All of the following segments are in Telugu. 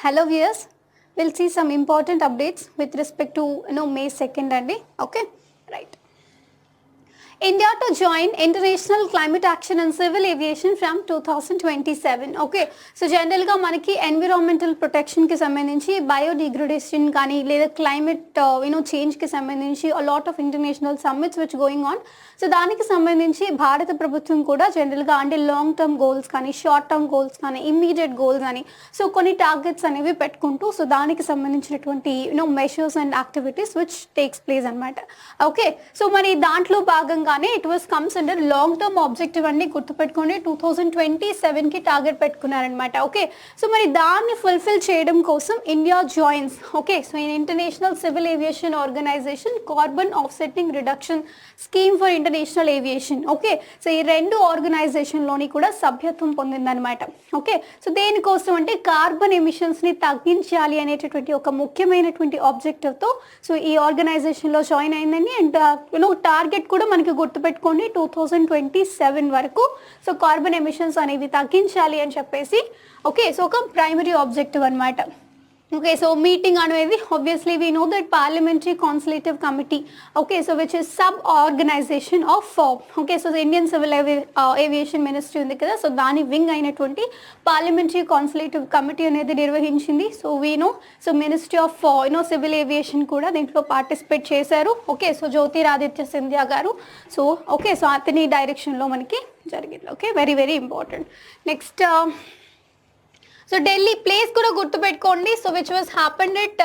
Hello viewers, we'll see some important updates with respect to May 2nd and okay, right. India to join International Climate Action and Civil Aviation from 2027. Okay, so general గా మనకి environmental protection కి సంబంధించి biodegradation కానీ లేదా climate change కి సంబంధించి a lot of international summits which going on. So దానికి సంబంధించి భారత ప్రభుత్వం కూడా జనరల్ గా అంటే లాంగ్ టర్మ్ గోల్స్ కానీ షార్ట్ టర్మ్ గోల్స్ కానీ ఇమ్మీడియట్ గోల్స్ కానీ సో కొన్ని టార్గెట్స్ అనేవి పెట్టుకుంటూ సో దానికి సంబంధించినటువంటి measures and activities which takes place అనమాట. ఓకే, సో మరి దాంట్లో భాగంగానే it was comes under long term objective అన్ని గుర్తుపెట్టుకోండి 2027కి టార్గెట్ పెట్టుకున్నారనమాట. ఓకే, సో మరి దాన్ని ఫుల్ఫిల్ చేయడం కోసం India joins okay so in international civil aviation organization carbon offsetting reduction scheme for international aviation. Okay, so ఈ రెండు ఆర్గనైజేషన్లోని కూడా సభ్యత్వం పొందిందనమాట. ఓకే, సో దేనికోసం అంటే కార్బన్ ఎమిషన్స్ని తగ్గించాలి అనేటటువంటి ఒక ముఖ్యమైనటువంటి ఆబ్జెక్టివ్తో సో ఈ ఆర్గనైజేషన్లో జాయిన్ అయిందని. అండ్ టార్గెట్ కూడా మనకి గుర్తుపెట్టుకోండి 2027 వరకు సో కార్బన్ ఎమిషన్స్ అనేవి తగ్గించాలి అని చెప్పేసి. ఓకే, సో ఒక ప్రైమరీ ఆబ్జెక్టివ్ అనమాట. Okay, so meeting అనేది obviously we know that parliamentary consultative committee okay so which is sub organization of okay so the Indian civil aviation ministry ఉంది కదా సో దాని వింగ్ అయినటువంటి parliamentary consultative committee అనేది నిర్వహించింది. So we know so ministry of civil aviation కూడా దీంట్లో పార్టిసిపేట్ చేశారు. ఓకే, సో జ్యోతిరాదిత్య సింధియా గారు సో ఓకే సో అతని డైరెక్షన్లో మనకి జరిగింది. Okay, very very important. Next so Delhi place కూడా గుర్తుపెట్టుకోండి. So which was happened at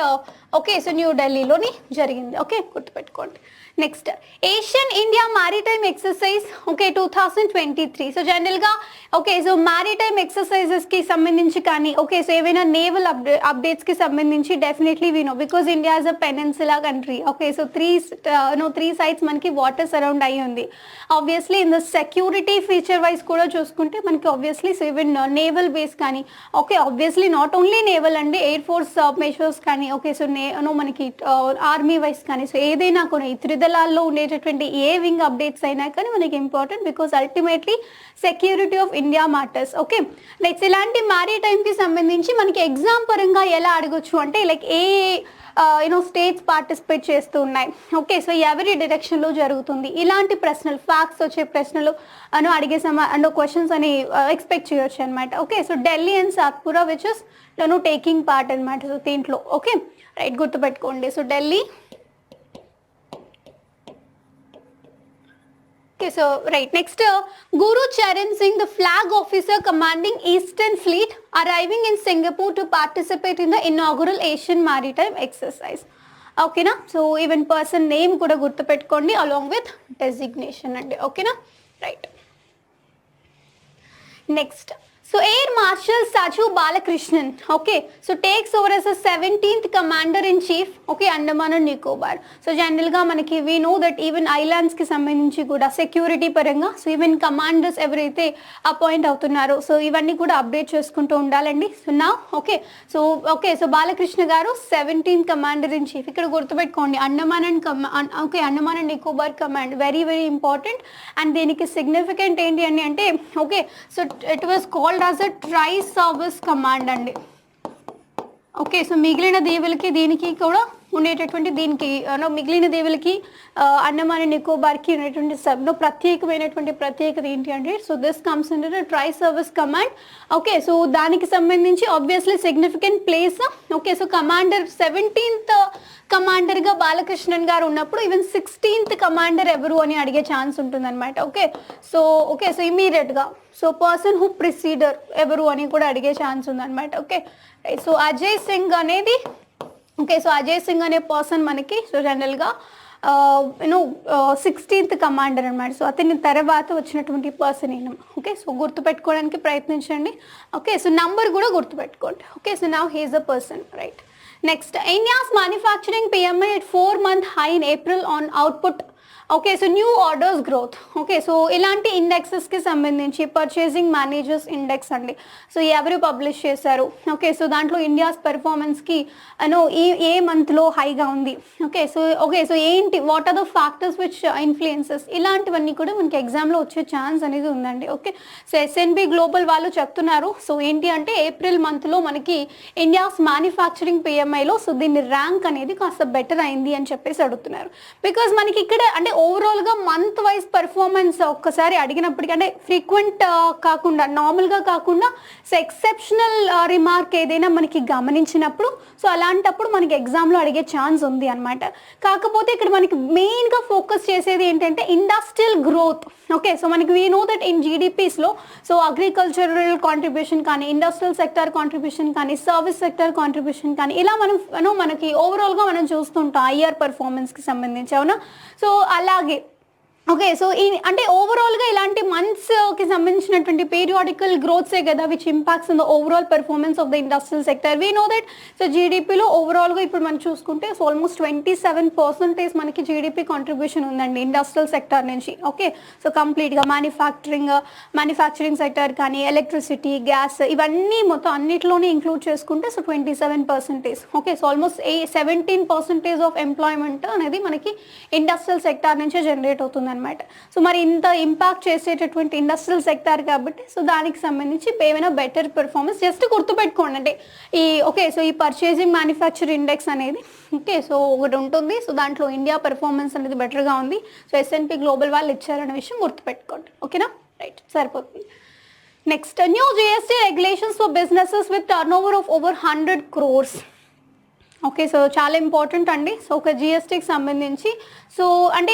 okay so new ఢిల్లీలోని జరిగింది. ఓకే, గుర్తుపెట్టుకోండి. Next Asian India maritime exercise okay 2023. So జనరల్గా ఓకే సో మ్యారిటైమ్ ఎక్సర్సైజెస్కి సంబంధించి కానీ ఓకే సో ఏవైనా నేవల్ అప్డేట్స్కి సంబంధించి definitely we know because India is a peninsula country. Okay, so three sides మనకి వాటర్ సరౌండ్ అయ్యి ఉంది. Obviously in the security feature wise కూడా చూసుకుంటే మనకి obviously so even naval base కానీ okay obviously not only naval and air force measures కానీ ఓకే సో మనకి ఆర్మీ వైజ్ కానీ సో ఏదైనా కూడా ఈ త్రిదళాల్లో ఉండేటటువంటి ఏ వింగ్ అప్డేట్స్ అయినా కానీ మనకి important because ultimately security of India matters. Okay, next ఇలాంటి మ్యారిటైమ్కి సంబంధించి మనకి ఎగ్జామ్ పరంగా ఎలా అడగొచ్చు అంటే లైక్ ఏ స్టేట్స్ పార్టిసిపేట్ చేస్తూ ఉన్నాయి ఓకే సో ఎవరి డైరెక్షన్లో జరుగుతుంది ఇలాంటి ప్రశ్నలు ఫ్యాక్ట్స్ వచ్చే ప్రశ్నలు అడిగే క్వశ్చన్స్ అని ఎక్స్పెక్ట్ చేయొచ్చు అనమాట. Okay, so Delhi and Satpura which is taking part అనమాట సో దీంట్లో. ఓకే, రైట్, గుర్తుపెట్టుకోండి. So Delhi. Okay, so right next Guru Charan Singh, the flag officer commanding Eastern Fleet, arriving in Singapore to participate in the inaugural Asian Maritime Exercise. Okay na, so even person name kuda gurtu pettukondi along with designation andi. Okay na, right. Next, so Air Marshal Saju Balakrishnan, okay, so takes over as the 17th Commander-in-Chief, okay, Andaman and Nicobar. So generally ga manaki we know that even islands ki sambandhinchi kuda security paranga so even commanders ఎవరైతే అపాయింట్ అవుతున్నారో సో ఇవన్నీ కూడా అప్డేట్ చేసుకుంటూ ఉండాలండి. సో నా ఓకే సో బాలకృష్ణ గారు 17th Commander-in-Chief. ఇక్కడ గుర్తుపెట్టుకోండి Andaman and Nicobar command very very important. And దీనికి సిగ్నిఫికెంట్ ఏంటి అని అంటే okay so it was called as a try service command అండి. ఓకే, సో మిగిలిన దీవులకి దీనికి కూడా ఉండేటటువంటి దీనికి మిగిలిన దీవులకి అండమాన్ అండ్ నికోబార్కి ఉండేటువంటి ప్రత్యేకమైనటువంటి ప్రత్యేకత ఏంటి అంటే so this comes under tri service command. Okay, so దానికి సంబంధించి obviously significant place. Okay, so commander 17th కమాండర్గా బాలకృష్ణన్ గారు ఉన్నప్పుడు ఈవెన్ 16th కమాండర్ ఎవరు అని అడిగే ఛాన్స్ ఉంటుందన్నమాట. ఓకే సో ఇమీడియట్గా సో పర్సన్ హూ ప్రిసీడర్ ఎవరు అని కూడా అడిగే ఛాన్స్ ఉందన్నమాట. ఓకే, సో అజయ్ సింగ్ అనేది ఓకే సో అజయ్ సింగ్ అనే పర్సన్ మనకి సో జనరల్గా 16th కమాండర్ అనమాట. సో అతని తర్వాత వచ్చినటువంటి పర్సన్ ఈయన. ఓకే, సో గుర్తుపెట్టుకోవడానికి ప్రయత్నించండి. ఓకే, సో నంబర్ కూడా గుర్తుపెట్టుకోండి. Okay, so now he is a person, right. Next, India's manufacturing PMI at 4-month high in April on output okay, so new orders growth. Okay, so ఇలాంటి ఇండెక్సెస్కి సంబంధించి పర్చేసింగ్ మేనేజర్స్ ఇండెక్స్ అండి. సో ఎవరు పబ్లిష్ చేశారు? ఓకే, సో దాంట్లో ఇండియాస్ పెర్ఫార్మెన్స్కి ఏ మంత్లో హైగా ఉంది. ఓకే, సో ఏంటి, what are the factors which influences, ఇలాంటివన్నీ కూడా మనకి ఎగ్జామ్లో వచ్చే ఛాన్స్ అనేది ఉందండి. ఓకే, సో ఎస్ఎన్బి గ్లోబల్ వాళ్ళు చెప్తున్నారు. సో ఏంటి అంటే ఏప్రిల్ మంత్లో మనకి ఇండియాస్ మ్యానుఫ్యాక్చరింగ్ పిఎంఐలో సో దీని ర్యాంక్ అనేది కాస్త బెటర్ అయింది అని చెప్పేసి అడుగుతున్నారు. బికాజ్ మనకి ఇక్కడ అంటే ఓవరాల్గా మంత్ వైజ్ పర్ఫార్మెన్స్ ఒక్కసారి అడిగినప్పటికీ అంటే ఫ్రీక్వెంట్ కాకుండా నార్మల్గా కాకుండా సో ఎక్సెప్షనల్ రిమార్క్ ఏదైనా మనకి గమనించినప్పుడు సో అలాంటప్పుడు మనకి ఎగ్జామ్లో అడిగే ఛాన్స్ ఉంది అనమాట. కాకపోతే ఇక్కడ మనకి మెయిన్గా ఫోకస్ చేసేది ఏంటంటే ఇండస్ట్రియల్ గ్రోత్. ఓకే, సో మనకి వీ నో దట్ ఇన్ జీడిపిస్లో సో అగ్రికల్చరల్ కాంట్రిబ్యూషన్ కానీ, ఇండస్ట్రియల్ సెక్టర్ కాంట్రిబ్యూషన్ కానీ, సర్వీస్ సెక్టర్ కాంట్రిబ్యూషన్ కానీ ఇలా మనకి ఓవరాల్గా మనం చూస్తుంటాం ఐఆర్ పర్ఫార్మెన్స్కి సంబంధించి, అవునా? సో అలాగే ఓకే, సో అంటే ఓవరాల్గా ఇలాంటి మంత్స్కి సంబంధించినటువంటి పీరియాడికల్ గ్రోత్సే కదా which impacts in the overall performance of the industrial sector. We know that so జీడిపిలో ఓవరాల్గా ఇప్పుడు మనం చూసుకుంటే సో ఆల్మోస్ట్ 27% మనకి జీడిపి కాంట్రిబ్యూషన్ ఉందండి ఇండస్ట్రియల్ సెక్టర్ నుంచి. ఓకే, సో కంప్లీట్గా మ్యానుఫ్యాక్చరింగ్ సెక్టర్ కానీ, ఎలక్ట్రిసిటీ, గ్యాస్, ఇవన్నీ మొత్తం అన్నిటిలోనే ఇంక్లూడ్ చేసుకుంటే so 27%. Okay, so almost 17% of employment అనేది మనకి ఇండస్ట్రియల్ సెక్టర్ నుంచే జనరేట్ అవుతుంది అనమాట. సో మరి ఇంత ఇంపాక్ట్ చేసేటటువంటి ఇండస్ట్రియల్ సెక్టార్ కాబట్టి సో దానికి సంబంధించి ఏమైనా బెటర్ పెర్ఫార్మెన్స్ జస్ట్ గుర్తుపెట్టుకోండి. అంటే ఓకే, సో ఈ పర్చేసింగ్ మ్యానుఫ్యాక్చర్ ఇండెక్స్ అనేది ఓకే సో ఒకటి ఉంటుంది. సో దాంట్లో ఇండియా పెర్ఫార్మెన్స్ అనేది బెటర్గా ఉంది. సో ఎస్ఎన్పి గ్లోబల్ వాళ్ళు ఇచ్చారనే విషయం గుర్తుపెట్టుకోండి. ఓకేనా, రైట్, సరిపోతుంది. Next, new GST regulations for businesses with turn over of over 100 crores. Okay, so చాలా ఇంపార్టెంట్ అండి. సో ఒక జిఎస్టీకి సంబంధించి సో అంటే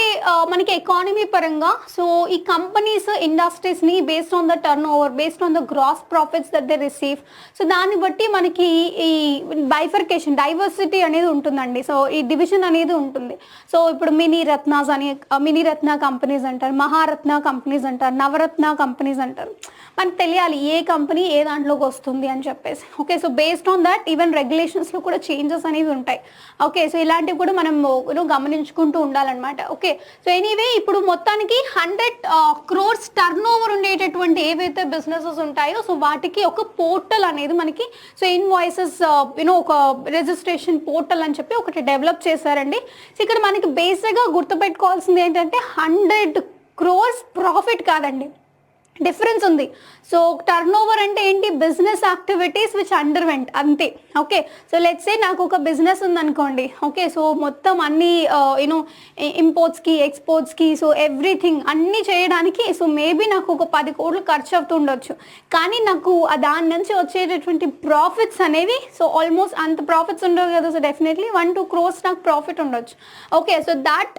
మనకి ఎకానమీ పరంగా సో ఈ కంపెనీస్ ఇండస్ట్రీస్ని based on the turnover, based on the gross profits that they receive, so దాన్ని బట్టి మనకి ఈ బైఫర్కేషన్, డైవర్సిటీ అనేది ఉంటుందండి. సో ఈ డివిజన్ అనేది ఉంటుంది. సో ఇప్పుడు మినీ రత్న కంపెనీస్ అంటారు, మహారత్న కంపెనీస్ అంటారు, నవరత్న కంపెనీస్ అంటారు. మనకు తెలియాలి ఏ కంపెనీ ఏ దాంట్లోకి వస్తుంది అని చెప్పేసి. Okay, so based on that even రెగ్యులేషన్స్లో కూడా చేంజెస్ అనేవి ఉంటాయి. ఓకే, సో ఇలాంటివి కూడా మనం గమనించుకుంటూ ఉండాలన్నమాట. ఓకే, సో ఎనీవే ఇప్పుడు మొత్తానికి 100 crores టర్న్ ఓవర్ ఉండేటటువంటి ఏవైతే బిజినెసెస్ ఉంటాయో సో వాటికి ఒక పోర్టల్ అనేది మనకి సో ఇన్వాయిసెస్ ఒక రిజిస్ట్రేషన్ పోర్టల్ అని చెప్పి ఒకటి డెవలప్ చేశారండి. సో ఇక్కడ మనకి బేసిక్గా గుర్తుపెట్టుకోవాల్సింది ఏంటంటే 100 crores ప్రాఫిట్ కాదండి, డిఫరెన్స్ ఉంది. సో టర్న్ ఓవర్ అంటే ఏంటి, బిజినెస్ యాక్టివిటీస్ విచ్ అండర్వెంట్ అంతే. ఓకే, సో లెట్స్ సే నాకు ఒక బిజినెస్ ఉందనుకోండి. ఓకే, సో మొత్తం అన్ని ఇంపోర్ట్స్కి, ఎక్స్పోర్ట్స్కి, సో ఎవ్రీథింగ్ అన్నీ చేయడానికి సో మేబీ నాకు ఒక 10 కోట్లు ఖర్చు అవుతుండొచ్చు. కానీ నాకు దాని నుంచి వచ్చేటటువంటి ప్రాఫిట్స్ అనేవి సో ఆల్మోస్ట్ అంత ప్రాఫిట్స్ ఉండవు కదా. సో డెఫినెట్లీ 1-2 crores నాకు ప్రాఫిట్ ఉండొచ్చు. Okay, so that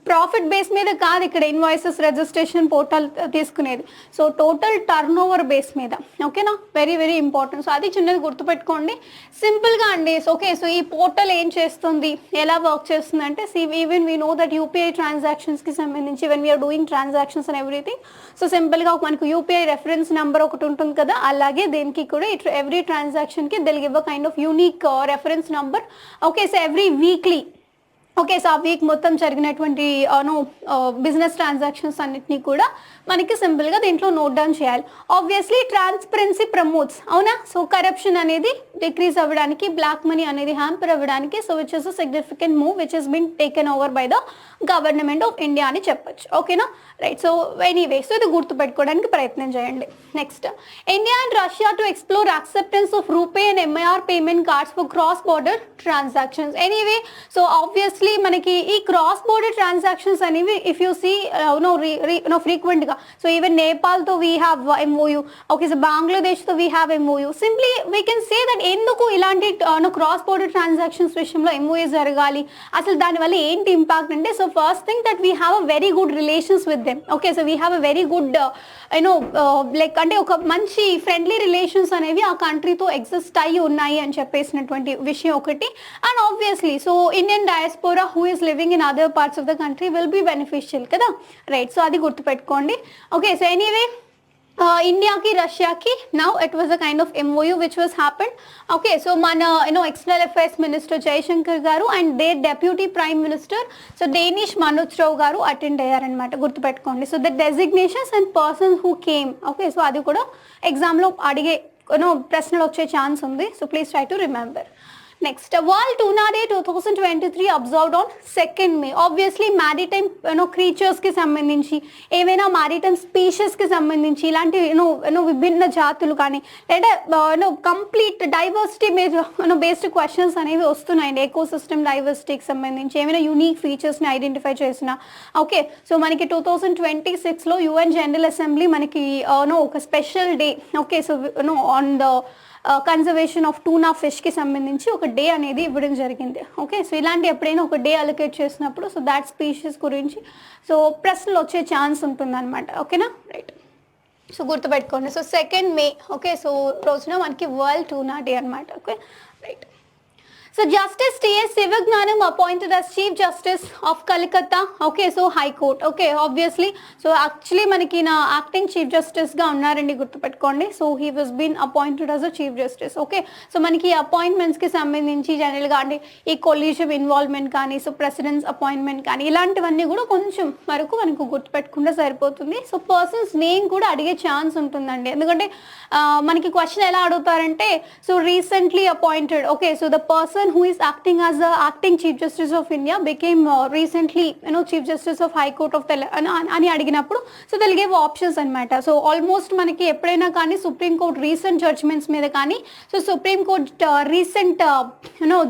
profit base మీద కాదు ఇక్కడ ఇన్వాయిసెస్ రిజిస్ట్రేషన్ పోర్టల్ తీసుకునేది. So total turn over base మీద. ఓకేనా, వెరీ వెరీ ఇంపార్టెంట్. సో అది చిన్నది గుర్తుపెట్టుకోండి సింపుల్గా అండి. ఓకే, సో ఈ పోర్టల్ ఏం చేస్తుంది, ఎలా వర్క్ చేస్తుంది అంటే even we know that UPI ట్రాన్సాక్షన్స్కి సంబంధించి when we are doing transactions and everything so సింపుల్గా మనకు యూపీఐ రెఫరెన్స్ నెంబర్ ఒకటి ఉంటుంది కదా, అలాగే దీనికి కూడా ఎవ్రీ ట్రాన్సాక్షన్కి they'll give a kind of unique reference number. Okay, so every weekly okay, so ఆ వీక్ మొత్తం జరిగినటువంటి బిజినెస్ ట్రాన్సాక్షన్స్ అన్నిటినీ కూడా మనకి సింపుల్గా దీంట్లో నోట్ డౌన్ చేయాలి. ఆబ్వియస్లీ ట్రాన్స్పరెన్సీ ప్రమోట్స్, అవునా? సో కరప్షన్ అనేది డిక్రీజ్ అవ్వడానికి, బ్లాక్ మనీ అనేది హ్యాంపర్ అవ్వడానికి so which is a significant move which is been taken over by the government of India అని చెప్పొచ్చు. ఓకేనా, రైట్. సో ఎనీవే సో ఇది గుర్తుపెట్టుకోవడానికి ప్రయత్నం చేయండి. Next, India and Russia to explore acceptance of RuPay and MIR payment cards for cross border transactions. Anyway so obviously మనకి ఈ క్రాస్ బోర్డర్ ట్రాన్సాక్షన్స్ అనేవి ఇఫ్ యూ సీ ఫ్రీక్వెంట్గా సో ఈవెన్ నేపాల్తో we have MoU. Okay, so బంగ్లాదేశ్తో we have MoU. Simply we can say that ఎందుకు ఇలాంటి క్రాస్ బోర్డర్ ట్రాన్సాక్షన్స్ విషయంలో ఎంఓయూ జరగాలి, అసలు దానివల్ల ఏంటి ఇంపాక్ట్ అంటే so first thing that we have a very good relations with them. Okay, so we have a very good like అంటే ఒక మంచి ఫ్రెండ్లీ రిలేషన్స్ అనేవి ఆ కంట్రీతో ఎగ్జిస్ట్ అయ్యి ఉన్నాయి అని చెప్పేసినటువంటి విషయం ఒకటి. And obviously so Indian diaspora who is living in other parts of the country will be beneficial కదా, రైట్. సో అది గుర్తుపెట్టుకోండి. ఓకే, సో ఎనీవే ఇండియాకి రష్యాకి now it was a kind of MoU which was happened. Okay, so మన ఎక్స్టర్నల్ అఫైర్స్ మినిస్టర్ జయశంకర్ గారు and their deputy prime minister so Denis Manturov గారు అటెండ్ అయ్యారనమాట, గుర్తుపెట్టుకోండి. So the designations and persons who came. Okay, so అది కూడా ఎగ్జామ్లో అడిగే ప్రశ్నలు వచ్చే ఛాన్స్ ఉంది. So please try to remember. Next, world tuna day 2023 observed on 2nd May. Obviously maritime క్రీచర్స్కి సంబంధించి ఏవైనా మ్యారిటైమ్ స్పీషీస్కి సంబంధించి ఇలాంటి విభిన్న జాతులు కానీ లేదా కంప్లీట్ డైవర్సిటీ బేస్డ్ క్వశ్చన్స్ అనేవి వస్తున్నాయండి. ఎకోసిస్టమ్ డైవర్సిటీకి సంబంధించి ఏమైనా యూనిక్ ఫీచర్స్ని ఐడెంటిఫై చేసిన. ఓకే, సో మనకి 2026లో UN జనరల్ అసెంబ్లీ మనకి ఒక special day, okay, so on the conservation of tuna ఫిష్కి సంబంధించి ఒక డే అనేది ఇవ్వడం జరిగింది. ఓకే, సో ఇలాంటి ఎప్పుడైనా ఒక డే అలొకేట్ చేసినప్పుడు సో దాట్ స్పీషీస్ గురించి సో ప్రశ్నలు వచ్చే ఛాన్స్ ఉంటుందన్నమాట. ఓకేనా, రైట్. సో గుర్తుపెట్టుకోండి. So 2nd May, okay, so రోజున మనకి వరల్డ్ టూనా డే అనమాట. Okay, right. So Justice T.S. Sivagnanam appointed as Chief Justice of Calcutta. Okay, so High Court. Okay, obviously. So actually మనకి నా acting Chief Justice గా ఉన్నారండి, గుర్తుపెట్టుకోండి. So he was been appointed as a Chief Justice. Okay, so మనకి appointments కి సంబంధించి జనరల్ గా అంటే ఈ కొలీజియం ఇన్వాల్వ్మెంట్ కానీ సో ప్రెసిడెంట్స్ అపాయింట్మెంట్ కానీ ఇలాంటివన్నీ కూడా కొంచెం వరకు మనకు గుర్తుపెట్టుకుంటే సరిపోతుంది. సో పర్సన్స్ నేమ్ కూడా అడిగే ఛాన్స్ ఉంటుందండి, ఎందుకంటే మనకి క్వశ్చన్ ఎలా అడుగుతారంటే so recently appointed. Okay, so the person who is acting as the acting Chief Justice of India became recently Chief Justice of High Court of అని అడిగినప్పుడు సో they'll give options అన్నమాట. సో ఆల్మోస్ట్ మనకి ఎప్పుడైనా కానీ సుప్రీం కోర్ట్ రీసెంట్ జడ్జ్మెంట్స్ మీద కానీ so Supreme Court recent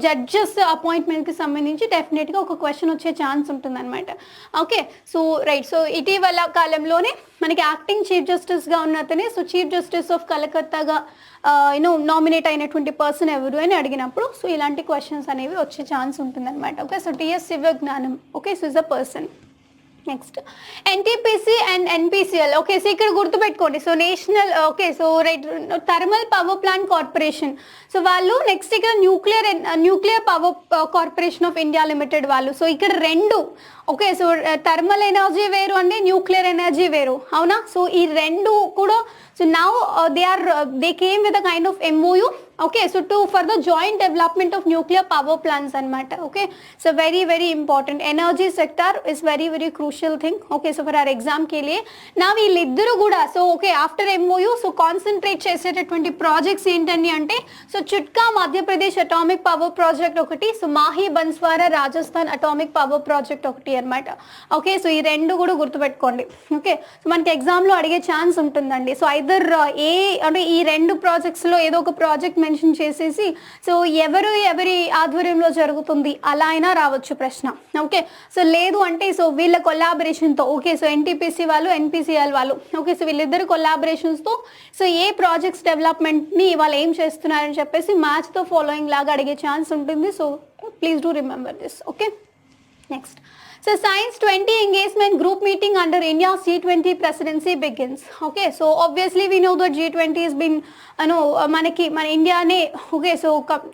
judges అపాయింట్మెంట్కి సంబంధించి డెఫినెట్గా ఒక క్వశ్చన్ వచ్చే ఛాన్స్ ఉంటుందన్నమాట. Okay, so right. సో ఇటీవల కాలంలోనే మనకి యాక్టింగ్ చీఫ్ జస్టిస్గా ఉన్న అతనే సో చీఫ్ జస్టిస్ ఆఫ్ కలకత్తాగా నామినేట్ అయినటువంటి పర్సన్ ఎవరు అని అడిగినప్పుడు సో ఇలాంటి క్వశ్చన్స్ అనేవి వచ్చే ఛాన్స్ ఉంటుందన్నమాట. Okay, so TS Sivagnanam. Okay, so is a person. Next, NTPC and NPCL. Okay, so ఇక్కడ గుర్తుపెట్టుకోండి. So national, okay, so right, thermal power plant corporation. So వాళ్ళు నెక్స్ట్ ఇక్కడ nuclear power corporation of India limited వాళ్ళు. సో ఇక్కడ రెండు, ఓకే, సో థర్మల్ ఎనర్జీ వేరు అండి, న్యూక్లియర్ ఎనర్జీ వేరు, అవునా? సో ఈ రెండు కూడా so now they came with a kind of MOU. Okay, so for the joint development of nuclear power plants anamata. Okay, so very very important. Energy sector is very very crucial thing. Okay, so for our exam ke liye now veeliddaru kuda so okay after MOU so concentrate చేసేటటువంటి ప్రాజెక్ట్స్ ఏంటని అంటే సో చిట్కా మధ్యప్రదేశ్ అటామిక్ పవర్ ప్రాజెక్ట్ ఒకటి, so Mahe Banswara Rajasthan atomic power project ఒకటి అనమాట. ఓకే, సో ఈ రెండు కూడా గుర్తుపెట్టుకోండి. ఓకే, సో మనకి ఎగ్జామ్లో అడిగే ఛాన్స్ ఉంటుందండి. సో ఐదర్ అంటే ఈ రెండు ప్రాజెక్ట్స్లో ఏదో ఒక ప్రాజెక్ట్ మెన్షన్ చేసేసి సో ఎవరి ఆధ్వర్యంలో జరుగుతుంది అలా అయినా రావచ్చు ప్రశ్న. ఓకే, సో లేదు అంటే సో వీళ్ళ కొలాబరేషన్తో, ఓకే, సో ఎన్టీపీసీ వాళ్ళు ఎన్పీసీఎల్ వాళ్ళు, ఓకే, సో వీళ్ళిద్దరు కొలాబరేషన్స్తో సో ఏ ప్రాజెక్ట్స్ డెవలప్మెంట్ని వాళ్ళు ఏం చేస్తున్నారని చెప్పేసి మ్యాచ్తో ఫాలోయింగ్ లాగా అడిగే ఛాన్స్ ఉంటుంది. So please do remember this. Okay, next, so Science 20 engagement group meeting under India's G20 presidency begins. Okay, so obviously we know that G20 has been మనకి మన ఇండియానే ఓకే సో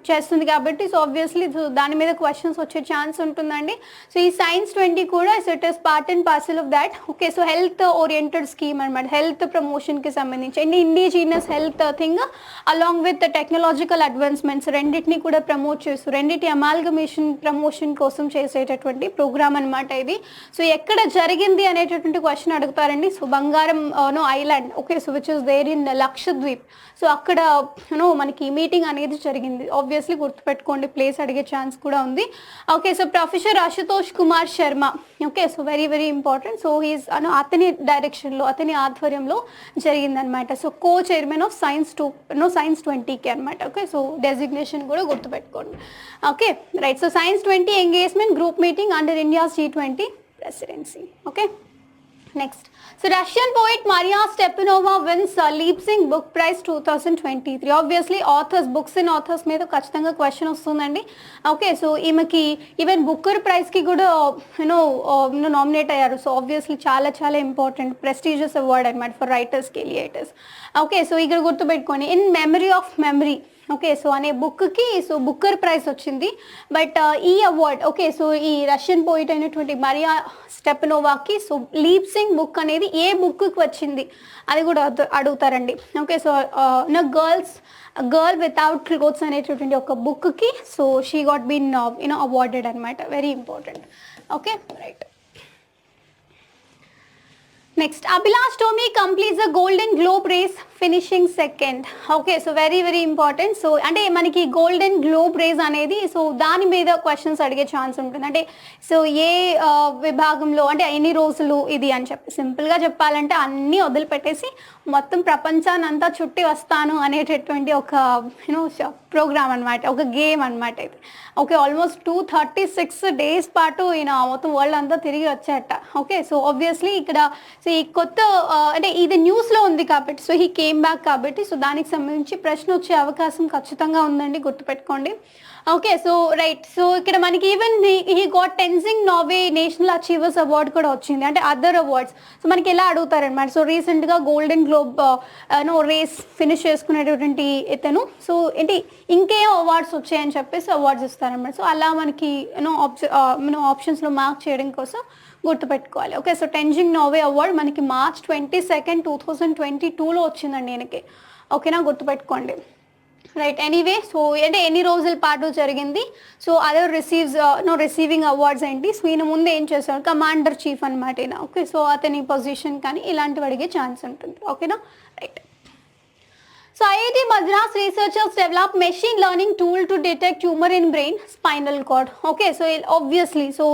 చేస్తుంది కాబట్టి సో ఆబ్వియస్లీ సో దాని మీద క్వశ్చన్స్ వచ్చే ఛాన్స్ ఉంటుందండి. సో ఈ Science 20 కూడా so it is part and parcel of that. Okay, so health oriented scheme అనమాట, హెల్త్ ప్రమోషన్కి సంబంధించి and indigenous health thing along with technological advancements రెండింటిని కూడా ప్రమోట్ చేస్తూ రెండింటి అమాల్గమేషన్ ప్రమోషన్ కోసం చేసేటటువంటి ప్రోగ్రామ్ అనమాట ఇది. సో ఎక్కడ జరిగింది అనేటటువంటి క్వశ్చన్ అడుగుతారండి. So Bangaram island, okay, so which is there in Lakshadweep. So అక్కడ మనకి మీటింగ్ అనేది జరిగింది. ఆబ్వియస్లీ గుర్తుపెట్టుకోండి, ప్లేస్ అడిగే ఛాన్స్ కూడా ఉంది. Okay, so professor Ashutosh Kumar Sharma. Okay, so very very important. So he's అతని డైరెక్షన్లో అతని ఆధ్వర్యంలో జరిగిందనమాట. So co chairman of science 20కి అనమాట. ఓకే, సో డెసిగ్నేషన్ కూడా గుర్తుపెట్టుకోండి. Okay, right. So Science 20 engagement group meeting under India's G20 presidency. Okay, next, so Russian poet Maria Stepanova wins Leipzig Book Prize 2023. obviously authors books and authors మీద ఖచ్చితంగా క్వశ్చన్ వస్తుందండి. ఓకే, సో ఈమెకి ఈవెన్ బుక్కర్ ప్రైజ్కి కూడా నామినేట్ అయ్యారు. సో ఆబ్వియస్లీ చాలా చాలా ఇంపార్టెంట్ ప్రెస్టీజియస్ అవార్డ్ అనమాట for writers creators. Okay, so ఇక్కడ గుర్తుపెట్టుకోండి, in memory of memory. Okay so అనే బుక్కి సో బుక్కర్ ప్రైజ్ వచ్చింది. బట్ ఈ అవార్డ్ ఓకే సో ఈ రష్యన్ పోయిట్ అయినటువంటి మరియా స్టెపనోవాకి సో లీప్సింగ్ బుక్ అనేది ఏ బుక్కి వచ్చింది అది కూడా అడుగుతారండి. ఓకే సో నా గర్ల్ వితౌట్ క్లోత్స్ అనేటటువంటి ఒక బుక్కి so she got been awarded అనమాట. Very important. Okay right. Next Abhilash Tomy completes the Golden Globe Race finishing second. Okay so very very important. So అంటే మనకి గోల్డెన్ గ్లోబ్ రేస్ అనేది సో దాని మీద క్వశ్చన్స్ అడిగే ఛాన్స్ ఉంటుంది. అంటే సో ఏ విభాగంలో అంటే ఎన్ని రోజులు ఇది అని చెప్పి సింపుల్గా చెప్పాలంటే అన్నీ వదిలిపెట్టేసి మొత్తం ప్రపంచాన్ని అంతా చుట్టి వస్తాను అనేటటువంటి ఒక ప్రోగ్రామ్ అనమాట, ఒక గేమ్ అనమాట ఇది. ఓకే ఆల్మోస్ట్ 236 days పాటు ఈయన మొత్తం వరల్డ్ అంతా తిరిగి వచ్చాట. ఓకే సో ఆబ్వియస్లీ ఇక్కడ సో ఈ కొత్త అంటే ఇది న్యూస్లో ఉంది కాబట్టి సో హీ కేమ్ బ్యాక్ కాబట్టి సో దానికి సంబంధించి ప్రశ్న వచ్చే అవకాశం ఖచ్చితంగా ఉందండి, గుర్తుపెట్టుకోండి. Okay so right. సో ఇక్కడ మనకి even he got Tenzing Norway national achievers award కూడా వచ్చింది, అంటే అదర్ అవార్డ్స్. సో మనకి ఎలా అడుగుతారనమాట. సో రీసెంట్గా గోల్డెన్ గ్లోబ్ రేస్ ఫినిష్ చేసుకునేటటువంటి ఇతను సో ఏంటి ఇంకేం అవార్డ్స్ వచ్చాయని చెప్పేసి అవార్డ్స్ ఇస్తారనమాట. సో అలా మనకి ఆప్షన్స్లో మార్క్ చేయడం కోసం గుర్తుపెట్టుకోవాలి. Okay so Tenzing Norway award మనకి March 22, 2022లో వచ్చిందండి ఈయనకి. ఓకేనా, గుర్తుపెట్టుకోండి. రైట్. ఎనీవే సో అంటే ఎన్ని రోజుల పాటు జరిగింది. సో అదర్ రిసీవింగ్ అవార్డ్స్ ఏంటి. సో ఈయన ముందు ఏం చేశారు, కమాండర్ చీఫ్ అనమాట ఈయన. ఓకే సో అతని పొజిషన్ కానీ ఇలాంటివి అడిగే ఛాన్స్ ఉంటుంది. ఓకేనా right. So IIT Madras researchers develop machine learning tool to detect tumor in brain spinal cord. Okay, so obviously, so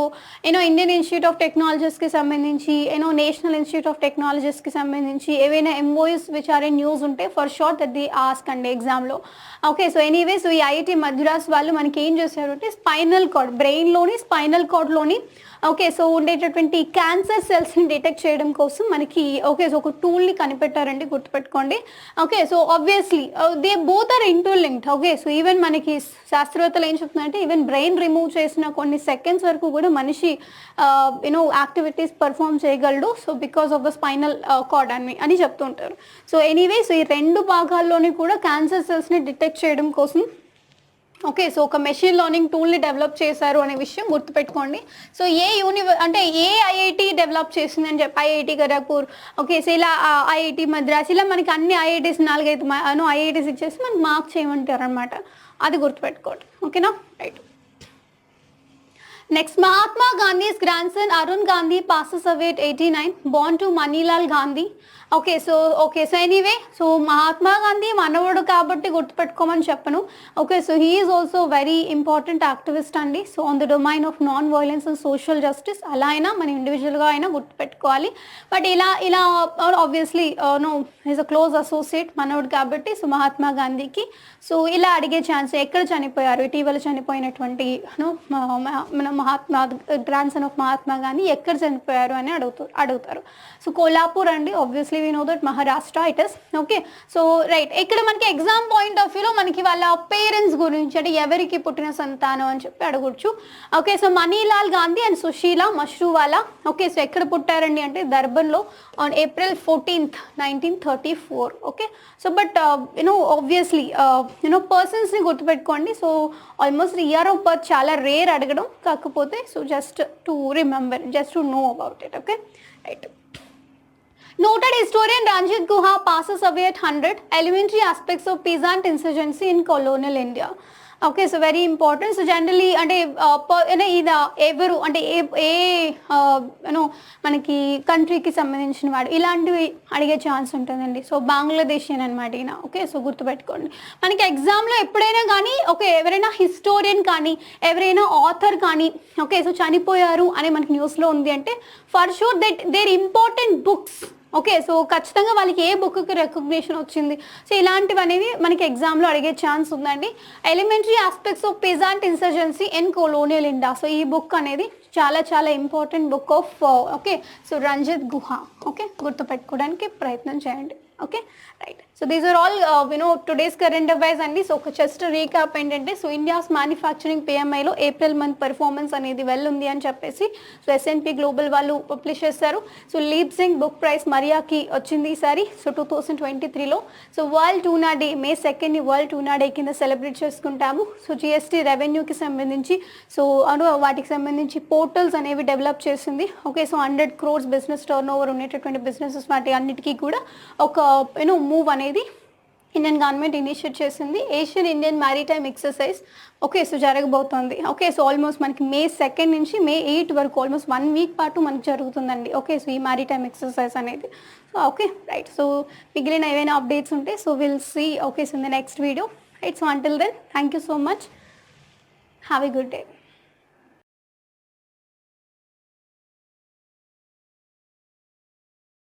Indian Institute of Technologies ki sambandhinchi, National Institute of Technologies ki sambandhinchi, evaina MOUs which are in news unte for sure that they ask and exam lo. Okay, so anyway, so IIT Madras వాళ్ళు మనకి ఏం చేశారు అంటే స్పైనల్ కార్డ్, బ్రెయిన్ లోని స్పైనల్ కార్డ్ లోని ఓకే సో ఉండేటటువంటి క్యాన్సర్ సెల్స్ని డిటెక్ట్ చేయడం కోసం మనకి ఓకే సో ఒక టూల్ని కనిపెట్టారండి, గుర్తుపెట్టుకోండి. Okay so obviously they both are interlinked. Okay so even మనకి శాస్త్రవేత్తలు ఏం చెప్తున్నారంటే ఈవెన్ బ్రెయిన్ రిమూవ్ చేసిన కొన్ని సెకండ్స్ వరకు కూడా మనిషి యాక్టివిటీస్ పర్ఫామ్ చేయగలడు. So because of the spinal cord అని చెప్తుంటారు. సో ఎనీవే సో ఈ రెండు భాగాల్లోని కూడా క్యాన్సర్ సెల్స్ని డిటెక్ట్ చేయడం కోసం ఓకే సో ఒక మెషిన్ లెర్నింగ్ టూల్ని డెవలప్ చేశారు అనే విషయం గుర్తుపెట్టుకోండి. సో ఏ అంటే ఏ ఐఐటి డెవలప్ చేసిందని చెప్పి ఐఐటి ఖరగ్పూర్ ఓకే సో ఇలా ఐఐటి మద్రాస్ ఇలా మనకి అన్ని ఐఐటీస్ 4-5 ఐఐటీస్ ఇచ్చేసి మనకి మార్క్ చేయమంటారు అనమాట. అది గుర్తుపెట్టుకోండి. ఓకేనా right. Next, Mahatma Gandhi's grandson Arun Gandhi passes away at 89, born to Manilal Gandhi. Okay, so anyway, so Mahatma Gandhi మనవడు కాబట్టి గుర్తుపెట్టుకోమని చెప్పను. Okay, so he is also very important activist అండి. So on the domain of non-violence and social justice అలా అయినా మన ఇండివిజువల్గా అయినా గుర్తుపెట్టుకోవాలి. బట్ ఇలా obviously is a close associate మనవడు కాబట్టి సో మహాత్మా గాంధీకి సో ఇలా అడిగే ఛాన్స్. ఎక్కడ చనిపోయారు, ఇటీవల చనిపోయినటువంటి మన Mahatma grand son of Mahatma Gandhi ఎక్కడ చనిపోయారు అని అడుగుతారు. సో కోల్హాపూర్ అండి, obviously we know that Maharashtra it is. Okay, so right ఇక్కడ మనకి ఎగ్జామ్ పాయింట్ ఆఫ్ వ్యూలో మనకి వాళ్ళ పేరెంట్స్ గురించి అంటే ఎవరికి పుట్టిన సంతానం అని చెప్పి అడగొచ్చు. Okay so Manilal Gandhi and Sushila Mashruwala. Okay so ఎక్కడ పుట్టారండి అంటే దర్బన్లో on April 14th, 1934. Okay so but obviously పర్సన్స్ని గుర్తుపెట్టుకోండి. So almost year of birth చాలా రేర్ అడగడం, కాకపోతే so just to remember, just to know about it. Okay right. Noted historian Ranjit Guha passes away at 100. Elementary aspects of peasant insurgency in colonial India. Okay, so very important. So generally అంటే ఇది ఎవరు అంటే ఏ మనకి కంట్రీకి సంబంధించిన వాడు ఇలాంటివి అడిగే ఛాన్స్ ఉంటుందండి. సో బంగ్లాదేశియన్ అనమాట ఈయన. ఓకే సో గుర్తుపెట్టుకోండి. మనకి ఎగ్జామ్లో ఎప్పుడైనా కానీ ఓకే ఎవరైనా హిస్టోరియన్ కానీ ఎవరైనా ఆథర్ కానీ ఓకే సో చనిపోయారు అని మనకి న్యూస్లో ఉంది అంటే for sure that they're important books. Okay so ఖచ్చితంగా వాళ్ళకి ఏ బుక్కి రికగ్నిషన్ వచ్చింది. సో ఇలాంటివి అనేవి మనకి ఎగ్జామ్లో అడిగే ఛాన్స్ ఉందండి. Elementary aspects of peasant insurgency in colonial India. So ఈ బుక్ అనేది చాలా చాలా important book of okay so Ranjit Guha. Okay గుర్తుపెట్టుకోవడానికి ప్రయత్నం చేయండి. Okay right. So these are all today's current affairs అండి. సో ఒక జస్ట్ రీక్యాప్ ఏంటంటే, సో ఇండియాస్ మ్యానుఫ్యాక్చరింగ్ పిఎంఐలో ఏప్రిల్ మంత్ పర్ఫార్మెన్స్ అనేది వెల్ ఉంది అని చెప్పేసి సో S&P గ్లోబల్ వాళ్ళు పబ్లిష్ చేస్తారు. సో లీప్సింగ్ బుక్ ప్రైస్ మరియాకి వచ్చింది ఈసారి so 2023లో. So world tuna day May 2nd world tuna day కింద సెలబ్రేట్ చేసుకుంటాము. సో జిఎస్టీ రెవెన్యూకి సంబంధించి సో వాటికి సంబంధించి పోర్టల్స్ అనేవి డెవలప్ చేసింది. Okay, so 100 crores business turnover ఉండేటటువంటి బిజినెసెస్ వాటి అన్నిటికీ కూడా ఒక మూవ్ అనేది ఇండియన్ గవర్నమెంట్ ఇనిషియేట్ చేసింది. Asian Indian maritime exercise okay so జరగబోతోంది. ఓకే, సో ఆల్మోస్ట్ మనకి May 2nd నుంచి May 8 వరకు ఆల్మోస్ట్ 1 week పాటు మనకి జరుగుతుందండి. ఓకే, సో ఈ మ్యారిటైమ్ ఎక్సర్సైజ్ అనేది. సో ఓకే రైట్, సో మిగిలిన ఏవైనా అప్డేట్స్ ఉంటే so will see okay so in the next video right. So until then thank you so much, have a good day.